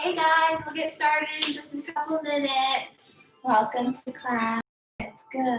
Hey guys, we'll get started in just a couple minutes. Welcome to class. Let's go.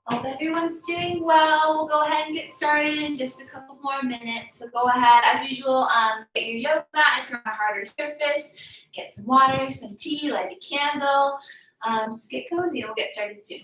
Hope everyone's doing well. We'll go ahead and get started in just a couple more minutes. So go ahead, as usual, get your yoga mat if you're on a harder surface. Get some water, some tea, light a candle. Just get cozy and we'll get started soon.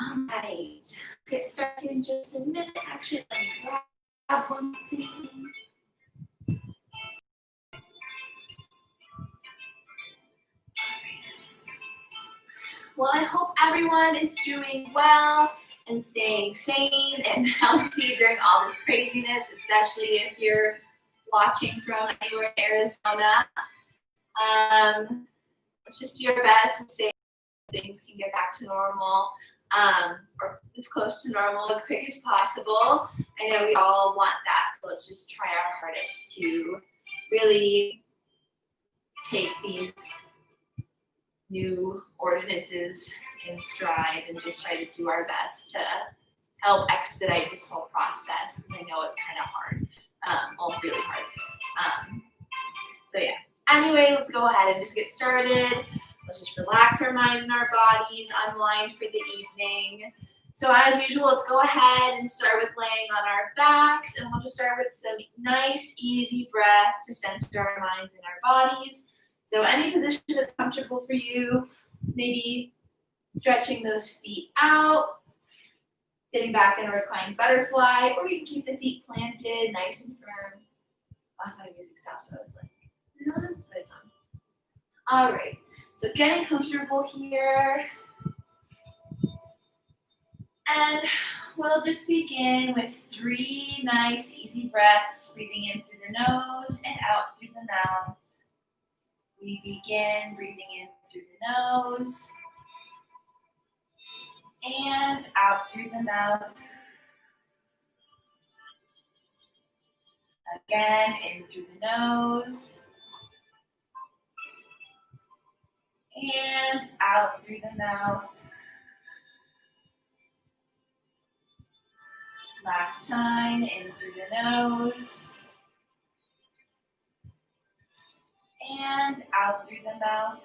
All right, get started in just a minute. Actually, let me grab one thing. Well, I hope everyone is doing well and staying sane and healthy during all this craziness, especially if you're watching from anywhere in Arizona. Let's just do your best and say things can get back to normal, or as close to normal as quick as possible. I know we all want that, so let's just try our hardest to really take these new ordinances in stride and just try to do our best to help expedite this whole process. I know it's kind of hard, well, really hard. So yeah, anyway, let's go ahead and just get started. Let's just relax our mind and our bodies, unwind for the evening. So as usual, let's go ahead and start with laying on our backs, and we'll just start with some nice, easy breath to center our minds and our bodies. So any position that's comfortable for you, maybe stretching those feet out, sitting back in a reclined butterfly, or you can keep the feet planted nice and firm. Oh, my music stopped, so I was like, but it's on. All right, so getting comfortable here. And we'll just begin with 3 nice, easy breaths, breathing in through the nose and out through the mouth. We begin breathing in through the nose and out through the mouth. Again, in through the nose. And out through the mouth. Last time, in through the nose. And out through the mouth.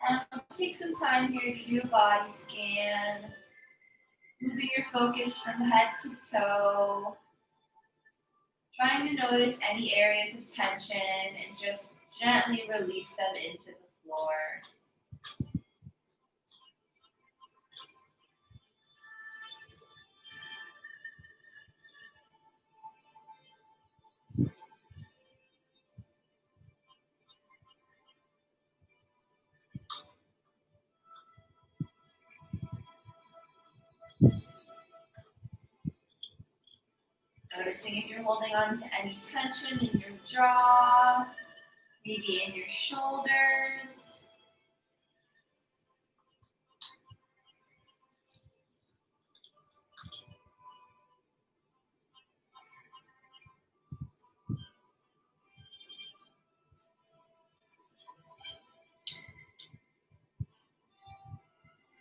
And take some time here to do a body scan. Moving your focus from head to toe. Trying to notice any areas of tension and just gently release them into the floor. Noticing if you're holding on to any tension in your jaw, maybe in your shoulders.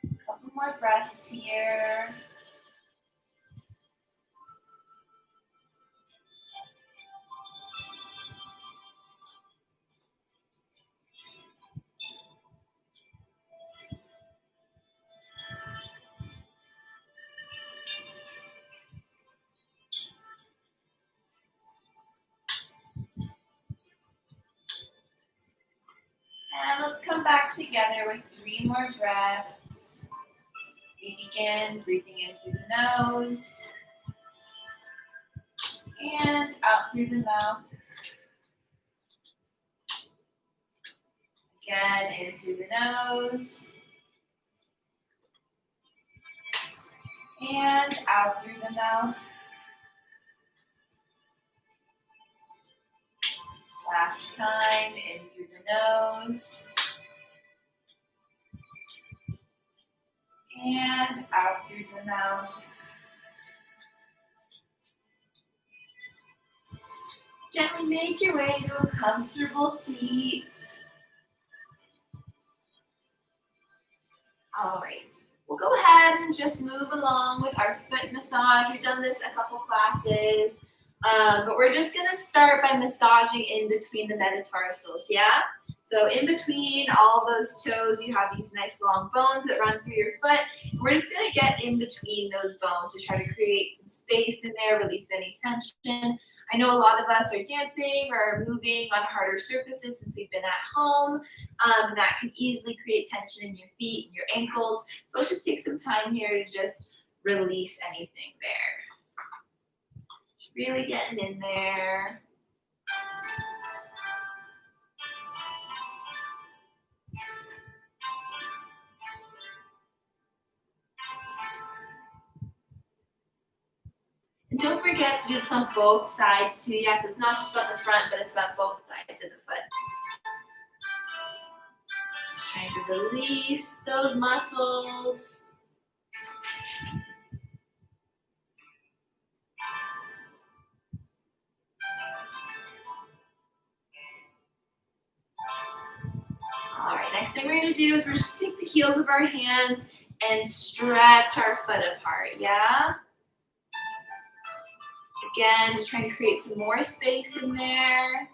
A couple more breaths here. And let's come back together with 3 more breaths. We begin breathing in through the nose and out through the mouth. Again, in through the nose and out through the mouth. Last time, in through the nose and out through the mouth. Gently make your way to a comfortable seat. All right, we'll go ahead and just move along with our foot massage. We've done this a couple classes, but we're just gonna start by massaging in between the metatarsals, yeah? So in between all those toes, you have these nice long bones that run through your foot. We're just gonna get in between those bones to try to create some space in there, release any tension. I know a lot of us are dancing or moving on harder surfaces since we've been at home. That can easily create tension in your feet and your ankles. So let's just take some time here to just release anything there. Just really getting in there. And don't forget to do this on both sides too. Yes, it's not just about the front, but it's about both sides of the foot. Just trying to release those muscles. All right, next thing we're gonna do is we're just gonna take the heels of our hands and stretch our foot apart, yeah? Again, just trying to create some more space in there.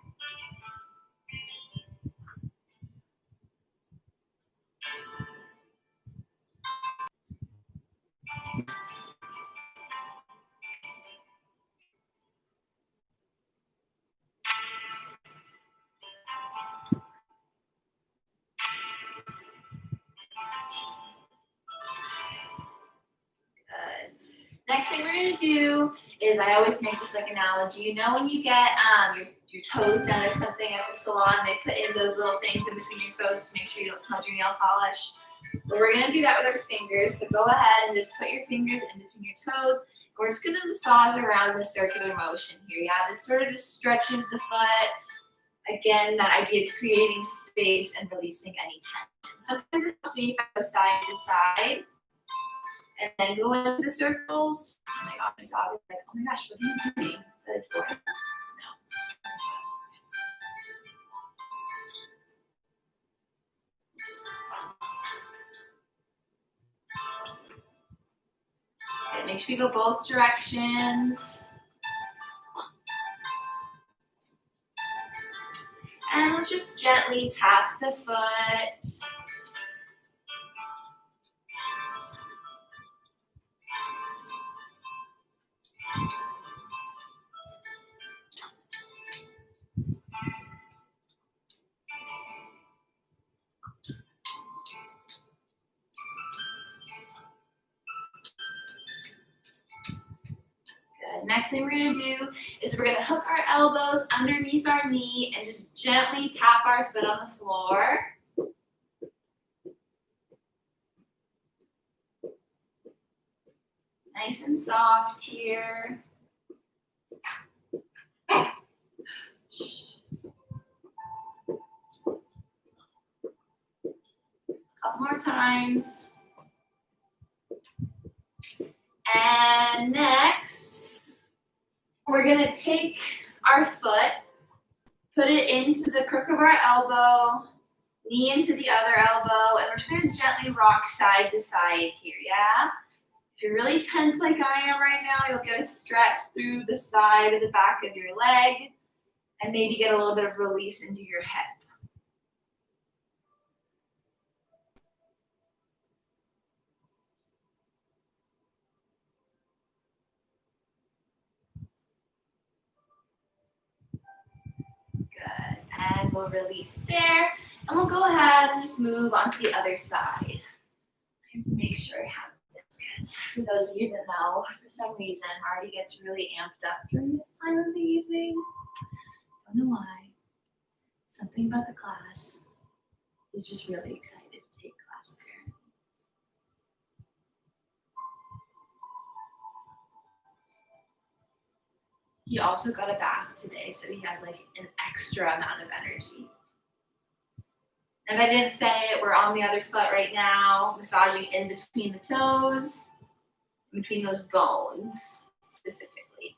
Good. Next thing we're gonna do is, I always make this like analogy. You know when you get your toes done or something at the salon, they put in those little things in between your toes to make sure you don't smudge your nail polish. But we're gonna do that with our fingers. So go ahead and just put your fingers in between your toes. And we're just gonna massage around in a circular motion here. Yeah, this sort of just stretches the foot. Again, that idea of creating space and releasing any tension. Sometimes it's me if I go side to side. And then go into the circles. Oh my god, my dog is like, oh my gosh, what are you doing? Is that a toy? No. Okay, make sure you go both directions. And let's just gently tap the foot. Good. Next thing we're gonna do is we're gonna hook our elbows underneath our knee and just gently tap our foot on the floor. Nice and soft here. Couple more times. And next, we're gonna take our foot, put it into the crook of our elbow, knee into the other elbow, and we're just gonna gently rock side to side here, yeah? If you're really tense like I am right now, you'll get a stretch through the side of the back of your leg, and maybe get a little bit of release into your hip. Good, and we'll release there, and we'll go ahead and just move on to the other side. I have to make sure I have this, because for those of you that know, for some reason, Marty gets really amped up during this time of the evening. Don't know why. Something about the class. He's just really excited to take class apparently. He also got a bath today, so he has like an extra amount of energy. If I didn't say it, we're on the other foot right now, massaging in between the toes, between those bones specifically.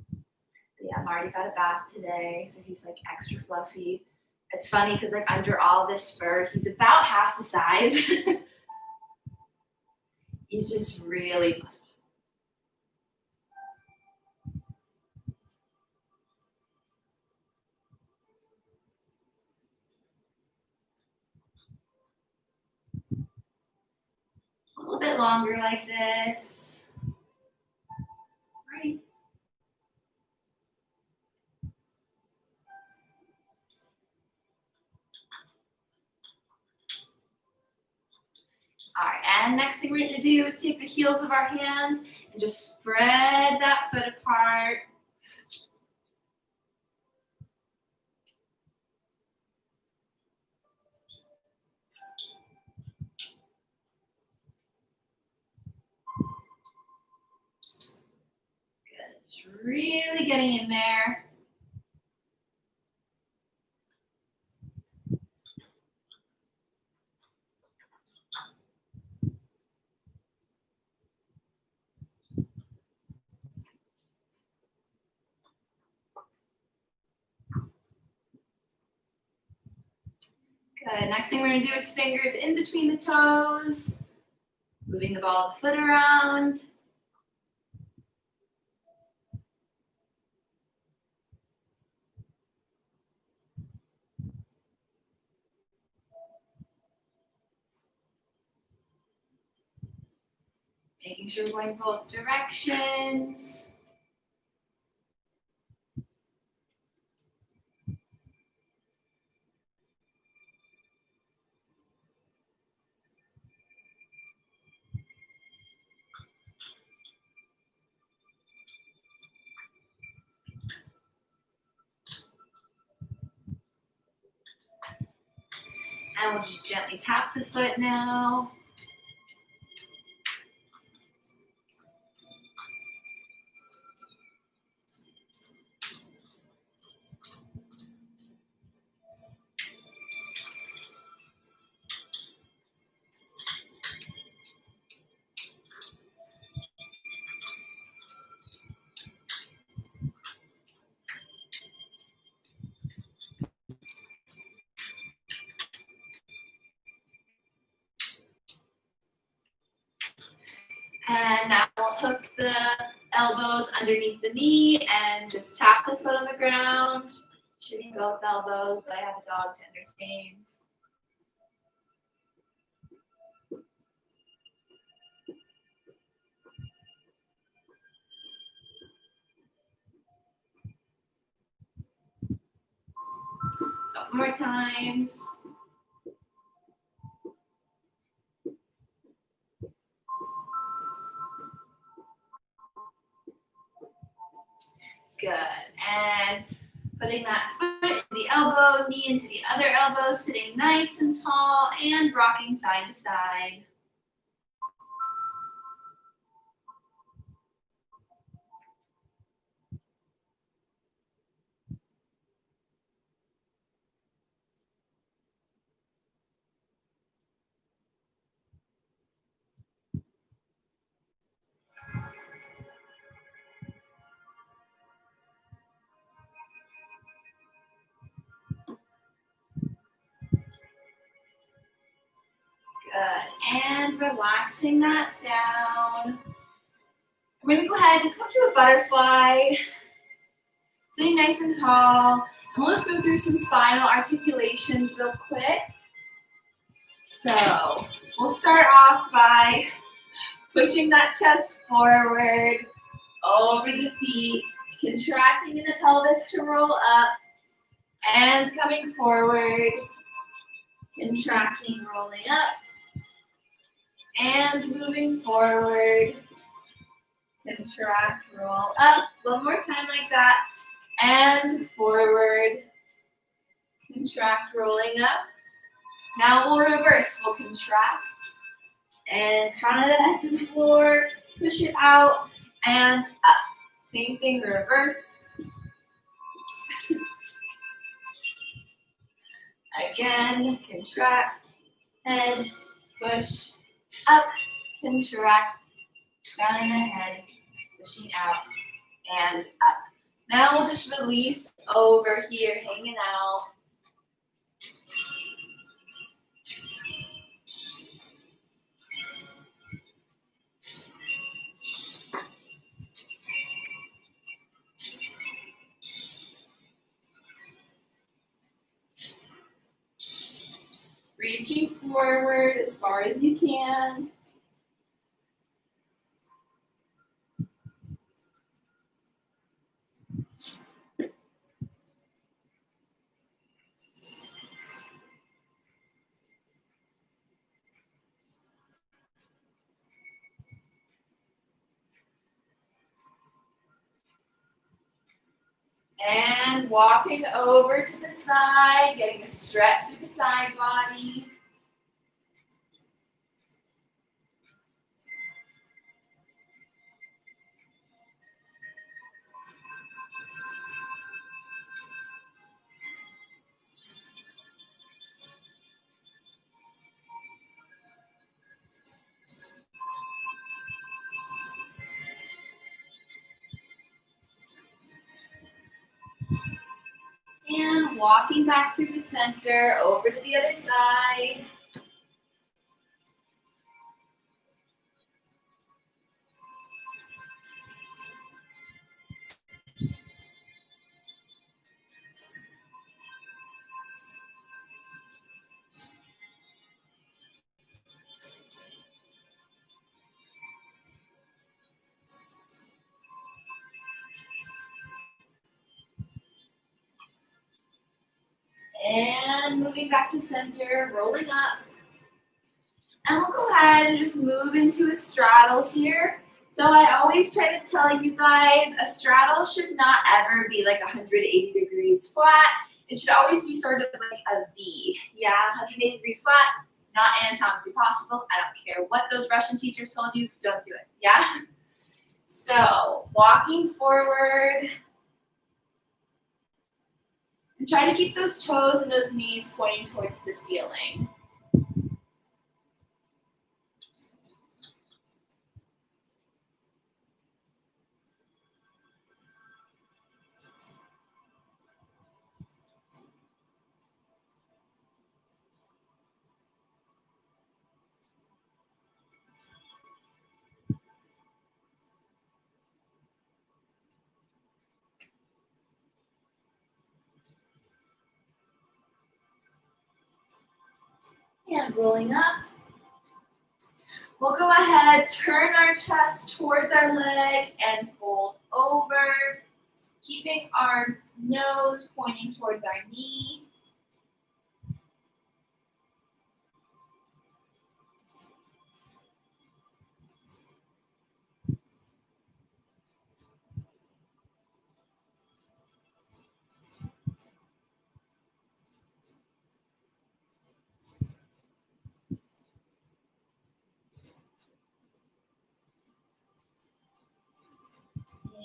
But yeah, Marty got a bath today, so he's like extra fluffy. It's funny because like under all this fur, he's about half the size. He's just really fluffy. A little bit longer like this. Right. All right, and next thing we're going to do is take the heels of our hands and just spread that foot apart. Good, just really getting in there. Good. Next thing we're going to do is fingers in between the toes, moving the ball of the foot around. Making sure we're going both directions. And we'll just gently tap the foot now. And now we'll hook the elbows underneath the knee and just tap the foot on the ground. Shouldn't go with elbows, but I have a dog to entertain. Couple more times. Good. And putting that foot into the elbow, knee into the other elbow, sitting nice and tall and rocking side to side. Good. And relaxing that down. I'm going to go ahead and just come to a butterfly. Sitting nice and tall. And we'll just move through some spinal articulations real quick. So we'll start off by pushing that chest forward, over the feet, contracting in the pelvis to roll up, and coming forward, contracting, rolling up, and moving forward, contract, roll up. One more time like that, and forward, contract, rolling up. Now we'll reverse. We'll contract and crown of the head to the floor, push it out and up. Same thing, reverse. Again, contract, head, push, up, contract, crown of the head, pushing out and up. Now we'll just release over here, hanging out. Reaching forward as far as you can. And walking over to the side, getting a stretch through the side body. And walking back through the center, over to the other side. And moving back to center, rolling up. And we'll go ahead and just move into a straddle here. So I always try to tell you guys, a straddle should not ever be like 180 degrees flat. It should always be sort of like a V. Yeah, 180 degrees flat, not anatomically possible. I don't care what those Russian teachers told you, don't do it, yeah? So walking forward. And try to keep those toes and those knees pointing towards the ceiling. And rolling up. We'll go ahead, turn our chest towards our leg and fold over, keeping our nose pointing towards our knee.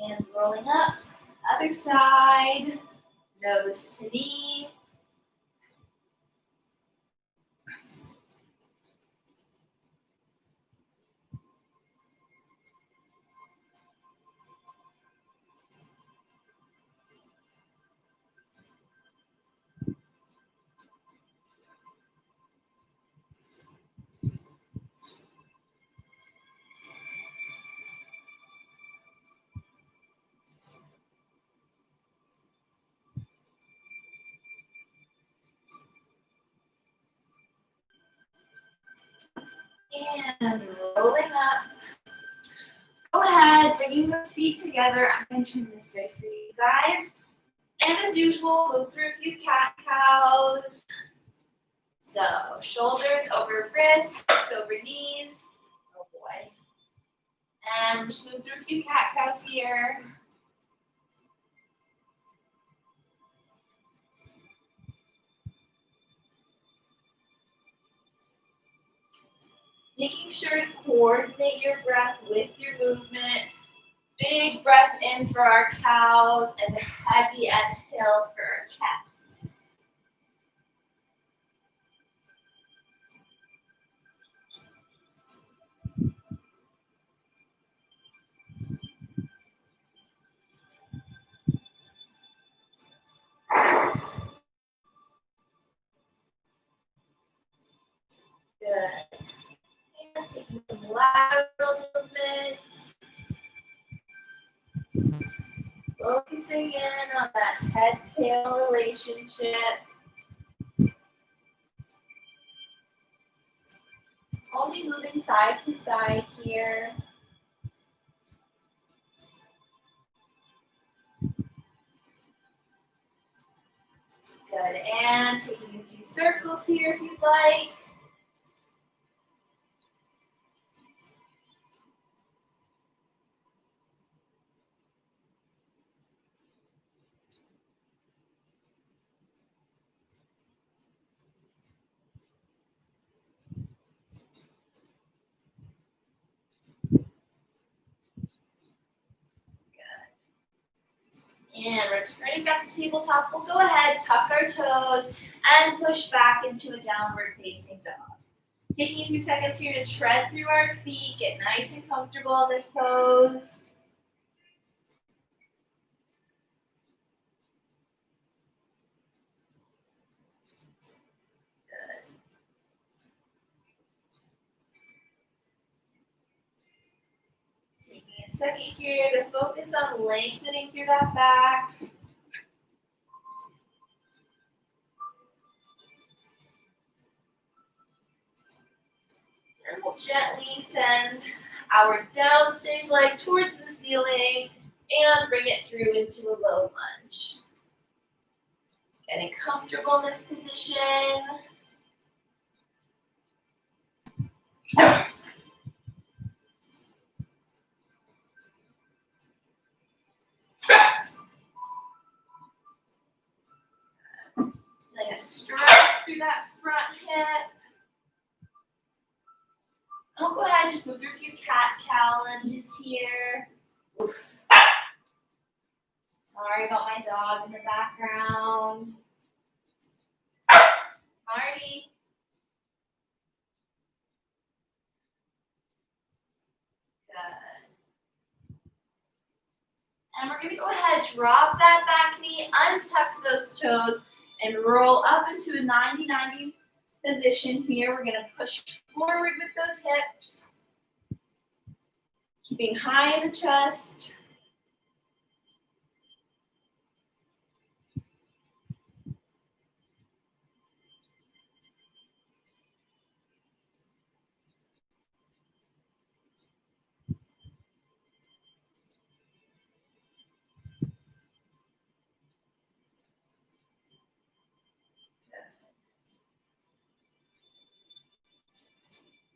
And rolling up, other side, nose to knee. And rolling up. Go ahead, bringing those feet together. I'm going to turn this way for you guys. And as usual, move through a few cat-cows. So shoulders over wrists, hips over knees. Oh boy. And just move through a few cat-cows here. Making sure to coordinate your breath with your movement. Big breath in for our cows and heavy exhale for our cats. Good. And taking some lateral movements. Focusing in on that head-tail relationship. Only moving side to side here. Good, and taking a few circles here if you'd like. And returning back to tabletop, we'll go ahead, tuck our toes, and push back into a downward facing dog. Taking a few seconds here to tread through our feet, get nice and comfortable in this pose. Good. Taking a second here to focus on lengthening through that back. And we'll gently send our down stage leg towards the ceiling and bring it through into a low lunge. Getting comfortable in this position. Like a stretch through that front hip. I'll go ahead and just move through a few cat-cow lunges here. Oof. Sorry about my dog in the background. Marty. Good. And we're going to go ahead, drop that back knee, untuck those toes, and roll up into a 90-90 position here. We're going to push forward with those hips. Keeping high in the chest.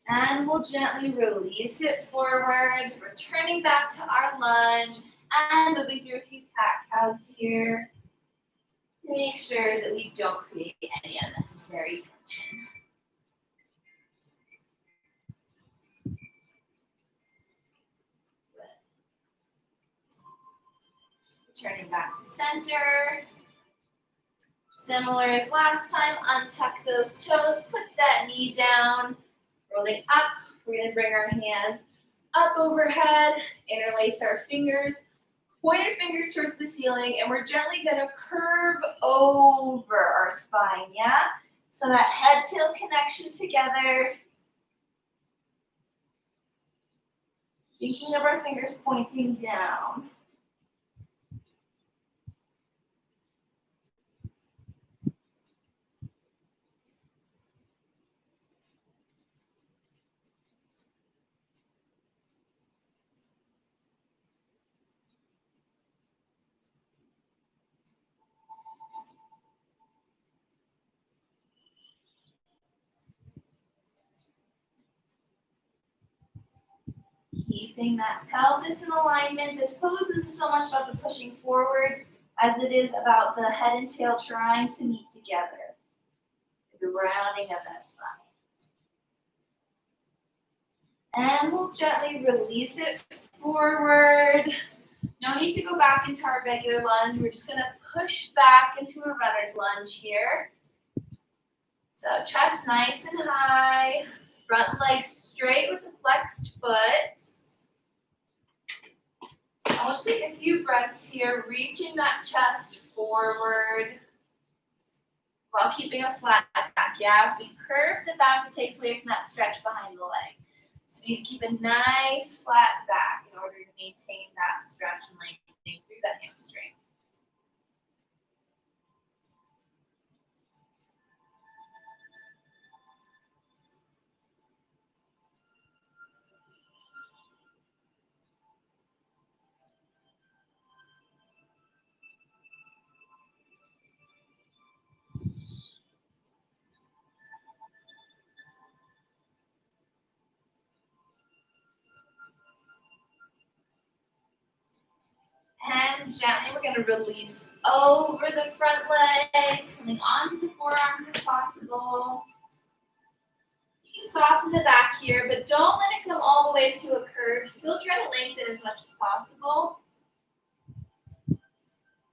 And we'll gently release it forward, returning back to our lunge, and moving through a few cat-cows here to make sure that we don't create any unnecessary tension. Turning back to center. Similar as last time, untuck those toes, put that knee down, rolling up. We're going to bring our hands up overhead, interlace our fingers, point our fingers towards the ceiling, and we're gently going to curve over our spine, yeah? So that head-tail connection together. Thinking of our fingers pointing down. Keeping that pelvis in alignment. This pose isn't so much about the pushing forward as it is about the head and tail trying to meet together. The rounding of that spine. And we'll gently release it forward. No need to go back into our regular lunge. We're just going to push back into a runner's lunge here. So chest nice and high. Front leg straight with a flexed foot. I'll just take a few breaths here, reaching that chest forward while keeping a flat back. Yeah, if we curve the back, it takes away from that stretch behind the leg. So you keep a nice flat back in order to maintain that stretch and lengthening through that hamstring. And gently, we're going to release over the front leg, coming onto the forearms if possible. You can soften the back here, but don't let it come all the way to a curve. Still try to lengthen as much as possible. But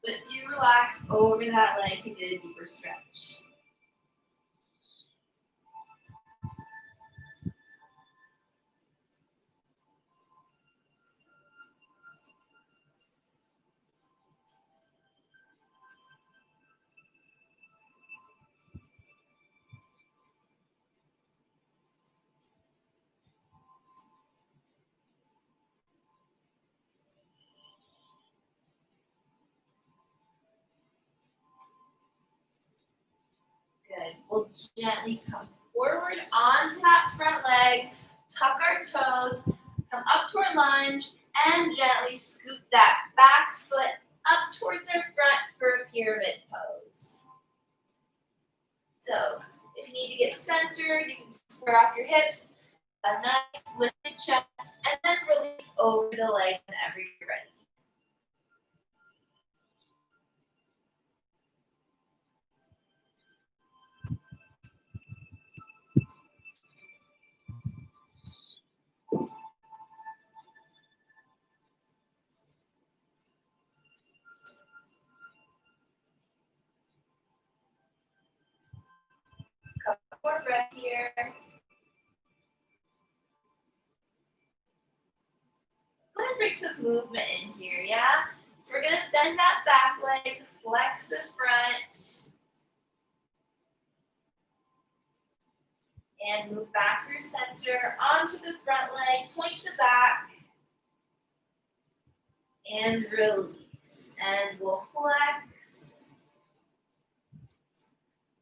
do relax over that leg to get a deeper stretch. Good. We'll gently come forward onto that front leg, tuck our toes, come up to our lunge, and gently scoop that back foot up towards our front for a pyramid pose. So if you need to get centered, you can square off your hips, a nice lifted chest, and then release over the leg whenever you're ready. Couple more breaths here. Go ahead and bring some movement in here, yeah? So we're going to bend that back leg, flex the front, and move back through center, onto the front leg, point the back, and release. And we'll flex,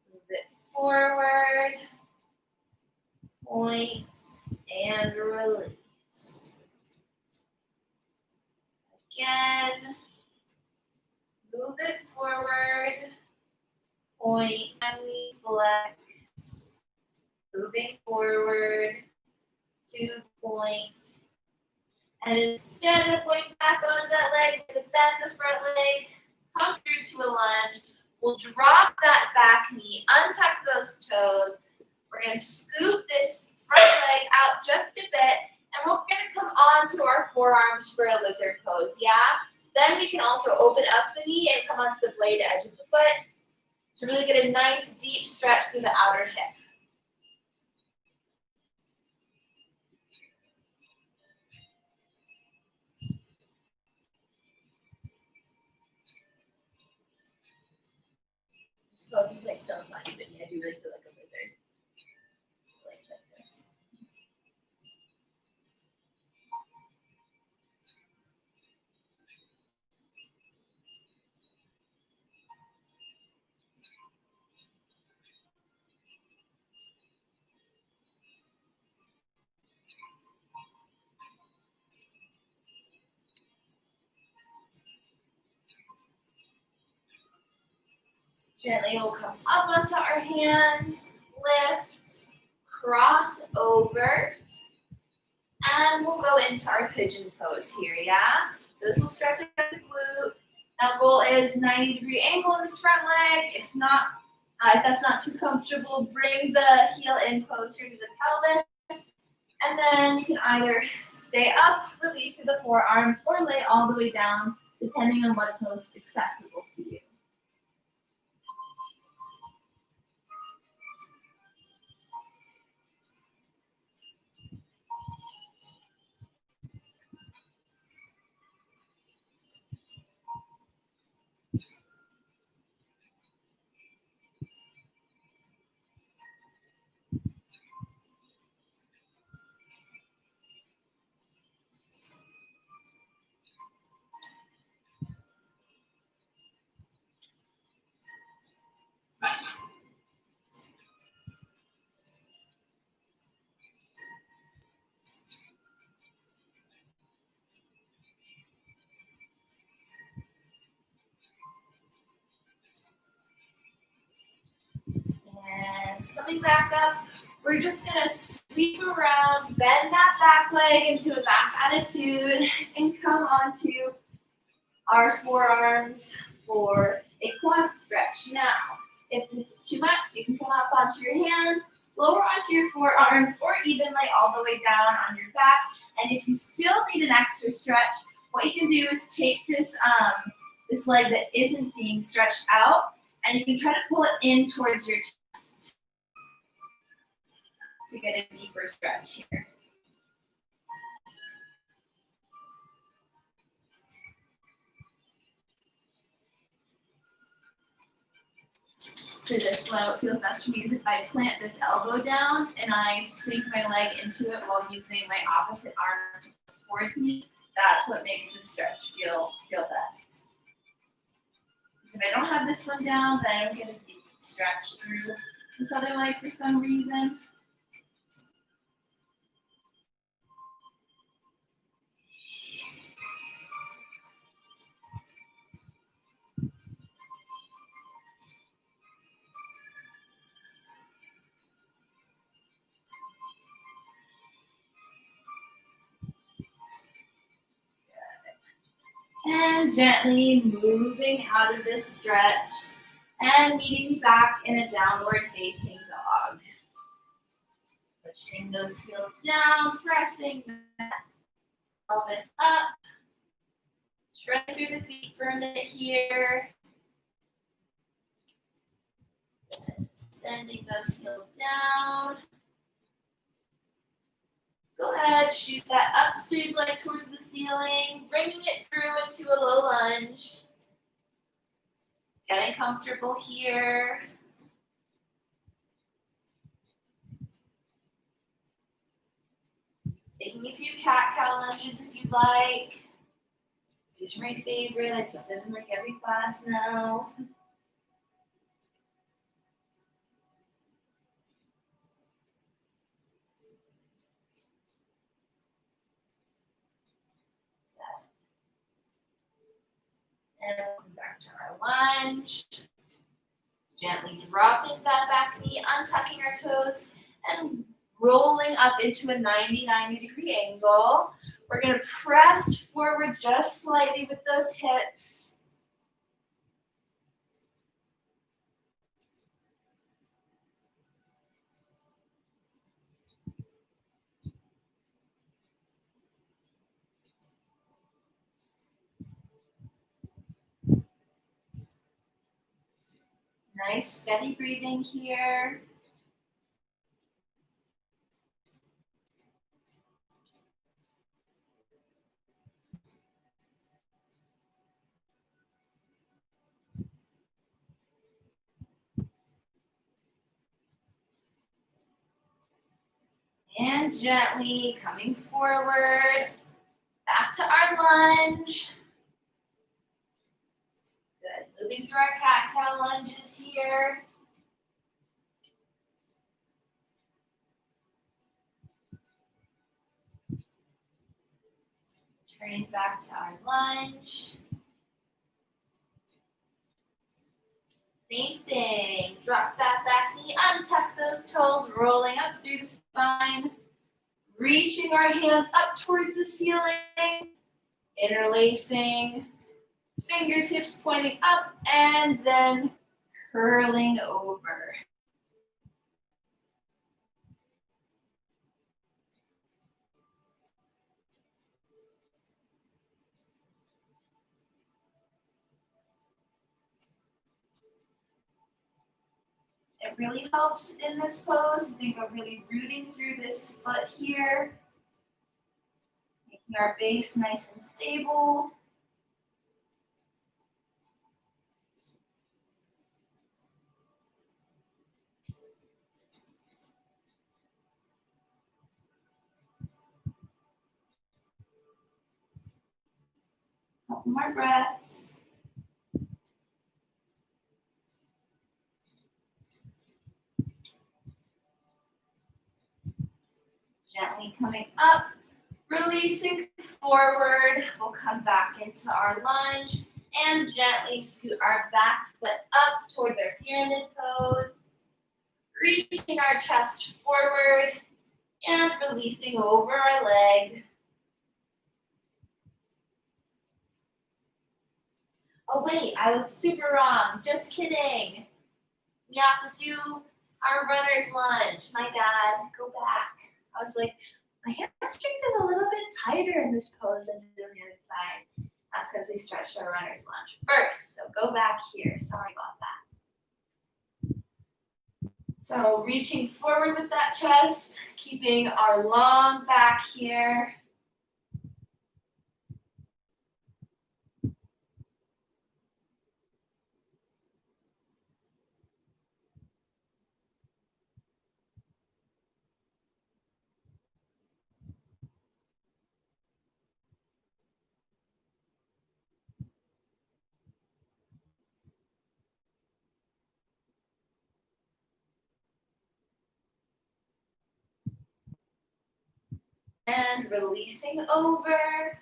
move it forward, point, and release. Again, move it forward, point, and we flex, moving forward, to the point. And instead of going back on that leg, we're going to bend the front leg, come through to a lunge. We'll drop that back knee, untuck those toes. We're going to scoop this front leg out just a bit, and we're going to come onto our forearms for a lizard pose, yeah? Then we can also open up the knee and come onto the blade edge of the foot to really get a nice deep stretch through the outer hip. This pose is like so funny, but yeah, I do really feel like a lizard. Like this. Gently we'll come up onto our hands, lift, cross over, and we'll go into our pigeon pose here, yeah? So this will stretch out the glute. Now goal is 90-degree angle in this front leg. If not, if that's not too comfortable, bring the heel in closer to the pelvis. And then you can either stay up, release to the forearms, or lay all the way down, depending on what's most accessible to you. And coming back up, we're just going to sweep around, bend that back leg into a back attitude, and come onto our forearms for a quad stretch. Now, if this is too much, you can come up onto your hands, lower onto your forearms, or even lay all the way down on your back. And if you still need an extra stretch, what you can do is take this, this leg that isn't being stretched out, and you can try to pull it in towards your chest to get a deeper stretch here. For this one, what feels best for me is if I plant this elbow down and I sink my leg into it while using my opposite arm towards me. That's what makes this stretch feel best. If I don't have this one down, then I don't get a deep stretch through this other leg for some reason. And gently moving out of this stretch and meeting back in a downward facing dog. Pushing those heels down, pressing that pelvis up. Shred through the feet for a minute here. Sending those heels down. Go ahead, shoot that up stage leg towards the ceiling, bringing it through into a low lunge. Getting comfortable here. Taking a few cat-cow lunges if you'd like. These are my favorite. I put them in like every class now. And welcome back to our lunge. Gently dropping that back knee, untucking our toes, and rolling up into a 90-degree angle. We're going to press forward just slightly with those hips. Nice steady breathing here. And gently coming forward, back to our lunge. Good, moving through our cat-cow lunges here. Turning back to our lunge. Same thing, drop that back knee, untuck those toes, rolling up through the spine. Reaching our hands up towards the ceiling, interlacing, fingertips pointing up, and then curling over. It really helps in this pose. I think we're really rooting through this foot here, making our base nice and stable. Couple more breaths. Gently coming up, releasing forward. We'll come back into our lunge and gently scoot our back foot up towards our pyramid pose. Reaching our chest forward and releasing over our leg. Oh wait, I was super wrong. Just kidding. We have to do our runner's lunge. My God, go back. I was like, my hamstring is a little bit tighter in this pose than the other side. That's because we stretched our runner's lunge first. So go back here. Sorry about that. So reaching forward with that chest, keeping our long back here. And releasing over.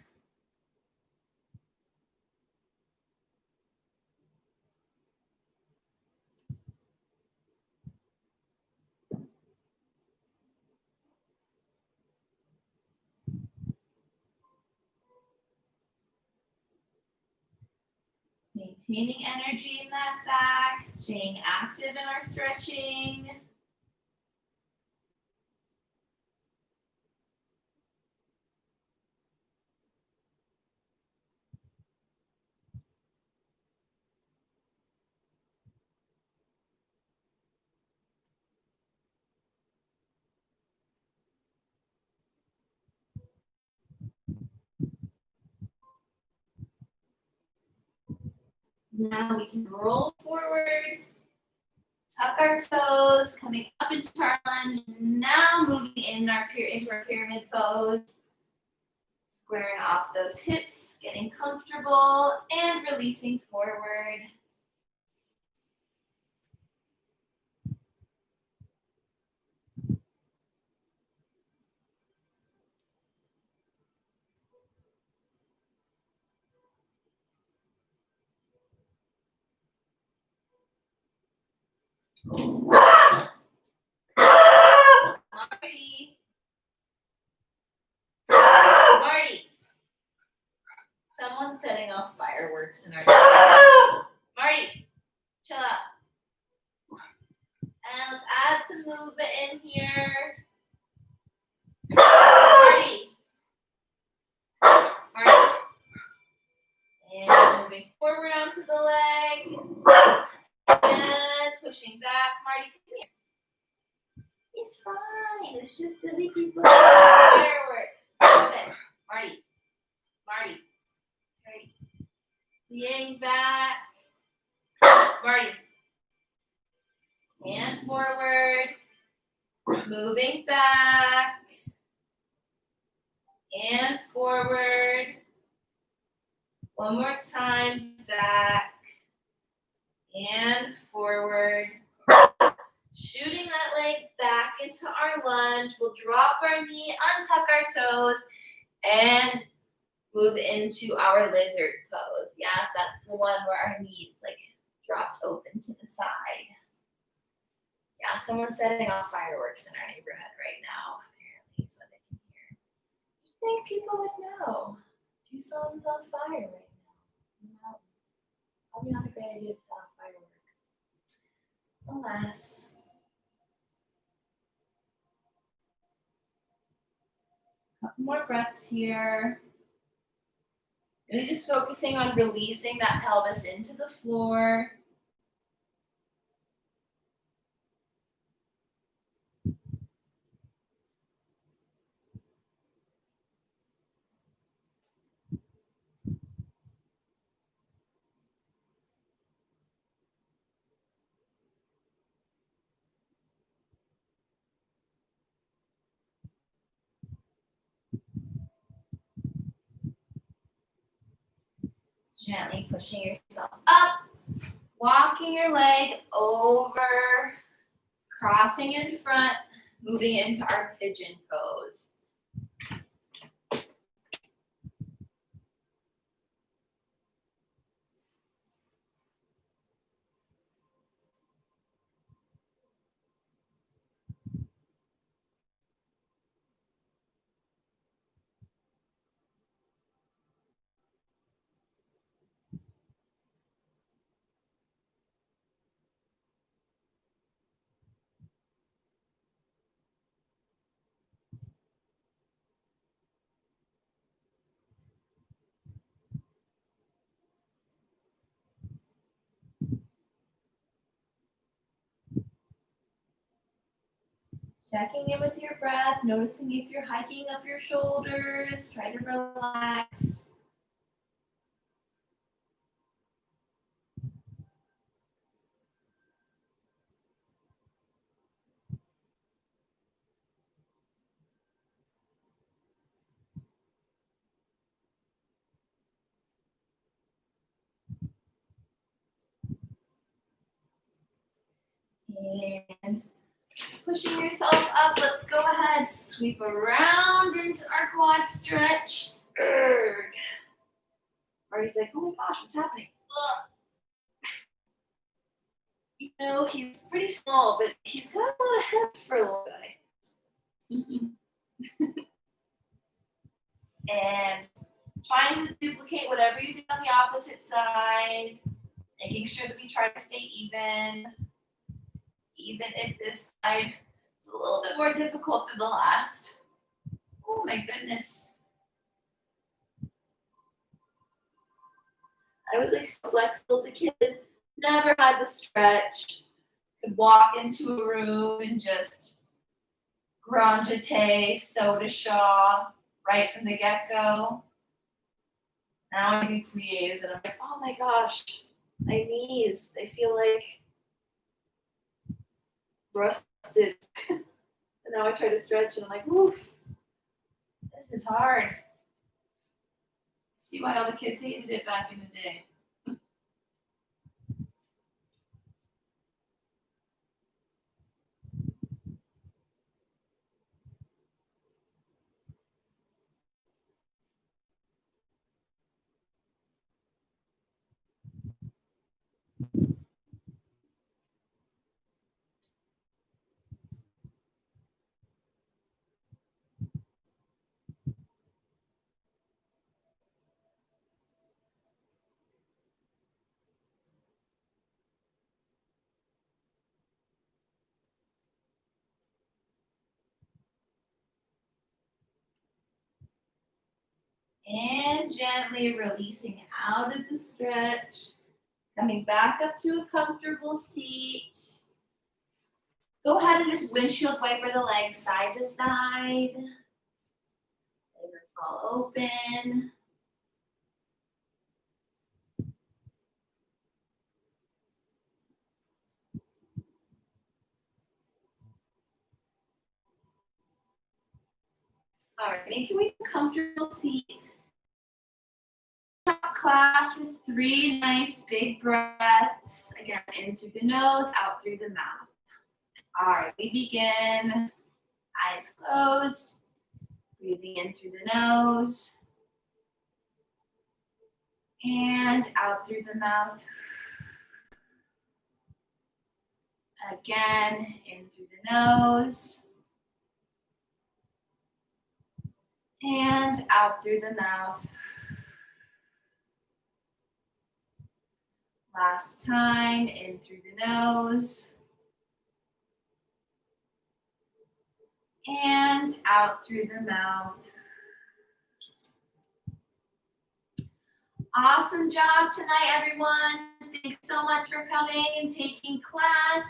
Maintaining energy in that back, staying active in our stretching. Now we can roll forward, tuck our toes, coming up into our lunge. Now moving into our pyramid pose. Squaring off those hips, getting comfortable, and releasing forward. Alrighty, fireworks in our Marty, chill out. And let's add some movement in here. Marty. Marty. And moving forward onto the leg. And pushing back. Marty, come here. It's fine. It's just silly people. Fireworks. Stop it. Marty. Marty. Marty. Leaning back. Marty. And forward. Moving back. And forward. One more time. Back. And forward. Shooting that leg back into our lunge. We'll drop our knee, untuck our toes, and move into our lizard pose. Yes, that's the one where our knees like dropped open to the side. Yeah, someone's setting off fireworks in our neighborhood right now. Apparently, it's what they can hear. I think people would know. Tucson's on fire right now in the mountains. Probably not a great idea to set off fireworks. Alas. Couple more breaths here. Really just focusing on releasing that pelvis into the floor. Gently pushing yourself up, walking your leg over, crossing in front, moving into our pigeon pose. Checking in with your breath, noticing if you're hiking up your shoulders, try to relax. And pushing yourself up, let's go ahead, sweep around into our quad stretch. Marty's like, oh my gosh, what's happening? You know, he's pretty small, but he's got a lot of head for a little guy. And trying to duplicate whatever you did on the opposite side, making sure that we try to stay even if this side is a little bit more difficult than the last. Oh my goodness. I was like so flexible as a kid, never had to stretch, could walk into a room and just grand jeté, soda shaw, right from the get-go. Now I do pliés and I'm like, oh my gosh, my knees, they feel like rusted. And now I try to stretch and I'm like, oof, this is hard. See why all the kids hated it back in the day. And gently releasing out of the stretch. Coming back up to a comfortable seat. Go ahead and just windshield wiper the legs side to side. Let them fall open. All right, make your way to a comfortable seat. Top class with 3 nice big breaths. Again, in through the nose, out through the mouth. All right, we begin. Eyes closed. Breathing in through the nose. And out through the mouth. Again, in through the nose. And out through the mouth. Last time, in through the nose. And out through the mouth. Awesome job tonight, everyone. Thanks so much for coming and taking class.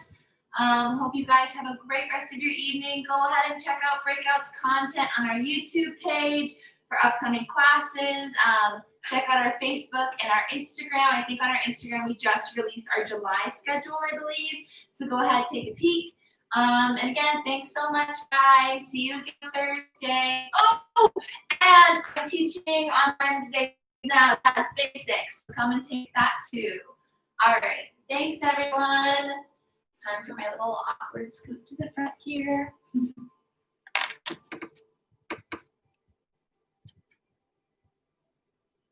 Hope you guys have a great rest of your evening. Go ahead and check out Breakout's content on our YouTube page for upcoming classes. Check out our Facebook and our Instagram. I think on our Instagram, we just released our July schedule, I believe. So go ahead, take a peek. And again, thanks so much, guys. See you again Thursday. Oh, and I'm teaching on Wednesday now. That's basics. Come and take that too. All right. Thanks, everyone. Time for my little awkward scoot to the front here.